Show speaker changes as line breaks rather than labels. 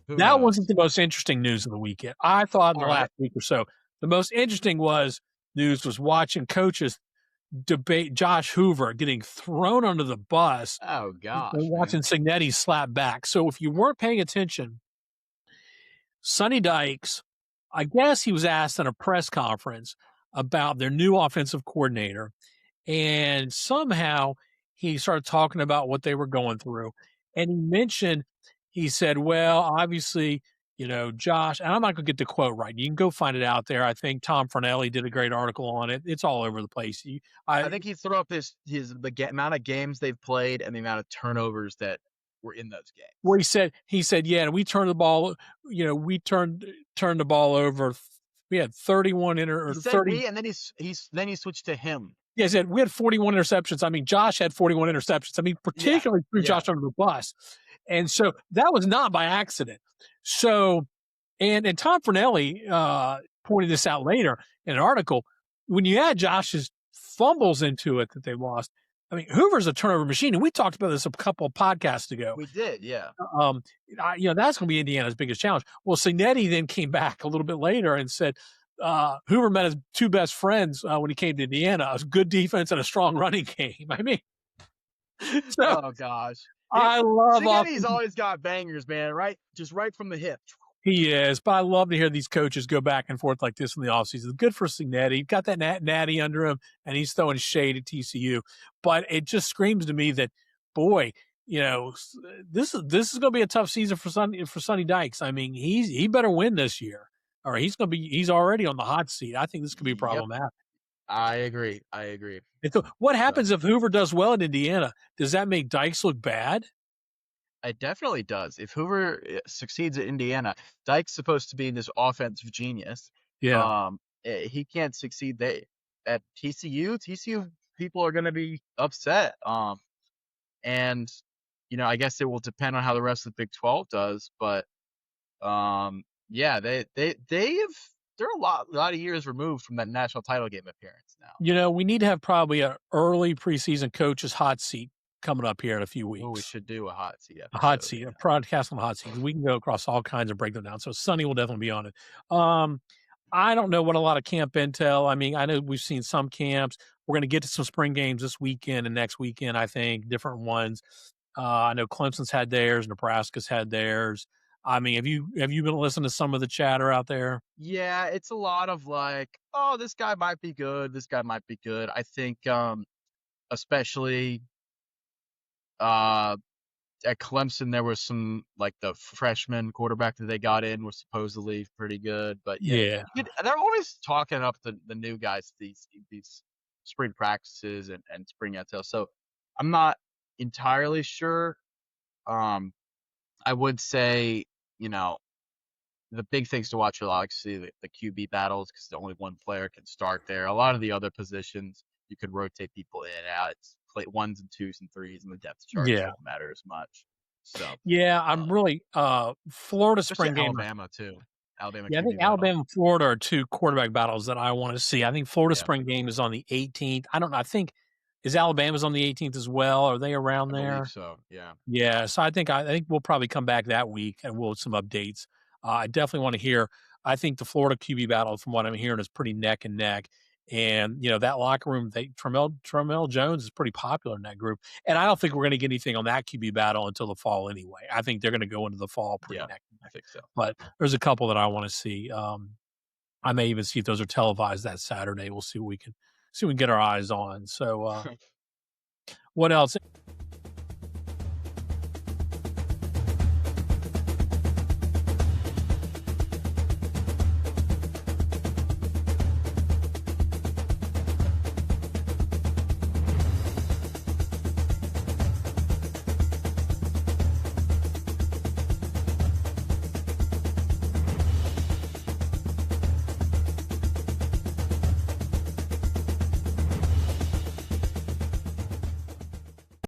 Who
That wasn't
knows?
the most interesting news of the weekend. I thought in
All
the
right.
last week or so, the most interesting news was watching coaches debate Josh Hoover getting thrown under the bus
Oh
and
gosh,
watching
man.
Signetti slap back. So if you weren't paying attention, Sonny Dykes, I guess he was asked in a press conference about their new offensive coordinator, and somehow he started talking about what they were going through. And he said, well, obviously, Josh, and I'm not going to get the quote right. You can go find it out there. I think Tom Fornelli did a great article on it. It's all over the place.
I think he threw up amount of games they've played and the amount of turnovers that were in those
Where
games.
he said, yeah, and we turned the ball, we turned the ball over. We had 31
He
or
said
30.
we, and then he switched to him.
Yeah, he said we had 41 interceptions. I mean, Josh had 41 interceptions. I mean,
Yeah,
particularly threw
yeah.
Josh under the bus. And so that was not by accident. So, and Tom Fornelli pointed this out later in an article. When you add Josh's fumbles into it that they lost, I mean, Hoover's a turnover machine, and we talked about this a couple of podcasts ago.
We did, yeah.
Um, that's going to be Indiana's biggest challenge. Well, Signetti then came back a little bit later and said Hoover met his two best friends when he came to Indiana: a good defense and a strong running game. I mean, so
Oh gosh.
I love
Siggetti's
offensive.
always got bangers, man, right? Just right from the hip.
He is, but I love to hear these coaches go back and forth like this in the offseason. Good for Signetti. Got that natty under him, and he's throwing shade at TCU. But it just screams to me that, boy, this is going to be a tough season for Sonny Dykes. I mean, he better win this year, or he's already on the hot seat. I think this could be
Yep.
problematic.
I agree.
And so, what
So
happens if Hoover does well in Indiana? Does that make Dykes look bad?
it definitely does. If Hoover succeeds at Indiana, Dyke's supposed to be this offensive genius.
Yeah.
He can't succeed there. At TCU people are going to be upset. And I guess it will depend on how the rest of the Big 12 does. But yeah, they're a lot of years removed from that national title game appearance now.
We need to have probably an early preseason coach's hot seat coming up here in a few
Oh, we
weeks.
should do a hot seat
A hot
episode.
seat,
Yeah.
a podcast on the hot seat. We can go across all kinds and break them down. So Sonny will definitely be on it. Um, I don't know what a lot of camp intel. I mean, I know we've seen some camps. We're going to get to some spring games this weekend and next weekend, I think, different ones. I know Clemson's had theirs, Nebraska's had theirs. I mean, have you been listening to some of the chatter out there?
Yeah, it's a lot of like, oh, this guy might be good. This guy might be good. I think, especially uh, at Clemson, there was some like the freshman quarterback that they got in was supposedly pretty good. But yeah,
Yeah.
they're always talking up the new guys these spring practices and spring intel. So I'm not entirely sure. I would say, you know, the big things to watch are obviously the QB battles because only one player can start there. A lot of the other positions you could rotate people in and out. It's play ones and twos and threes, and the depth charts
Yeah.
won't matter as much. So,
Yeah. I'm really Florida
especially
spring game.
Alabama too. Alabama
Yeah, I think
QB battle.
Alabama and Florida are two quarterback battles that I want to see. I think Florida
Yeah,
spring game is on the 18th. I don't know. I think is Alabama's on the 18th as well. Are they around
I believe
there?
so. Yeah.
Yeah. So I think we'll probably come back that week and we'll have some updates. I definitely want to hear. I think the Florida QB battle, from what I'm hearing, is pretty neck and neck. And that locker room, Tremel Jones is pretty popular in that group. And I don't think we're going to get anything on that QB battle until the fall anyway. I think they're going to go into the fall pretty
Yeah,
neck and
I
neck.
think so.
But there's a couple that I want to see. I may even see if those are televised that Saturday. We'll see what we can get our eyes on. So what else?